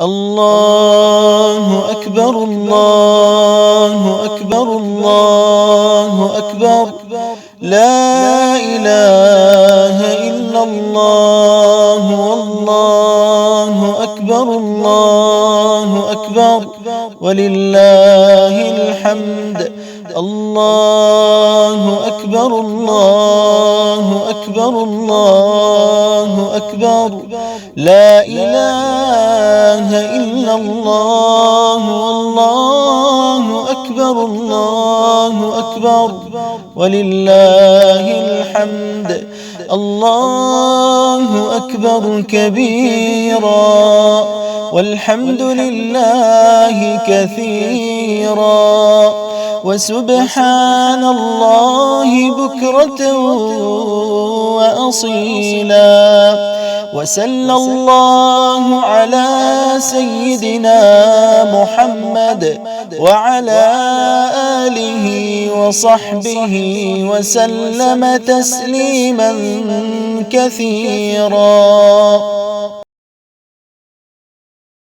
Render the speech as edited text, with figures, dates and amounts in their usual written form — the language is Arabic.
الله أكبر الله أكبر الله أكبر، لا إله إلا الله والله أكبر الله أكبر ولله الحمد. الله أكبر الله أكبر الله أكبر، لا إله إلا الله والله أكبر الله أكبر ولله الحمد. الله أكبر كبيرا والحمد لله كثيرا وسبحان الله بكرة وأصيلا. وصلى الله على سيدنا محمد وعلى آله وصحبه وسلم تسليما كثيرا.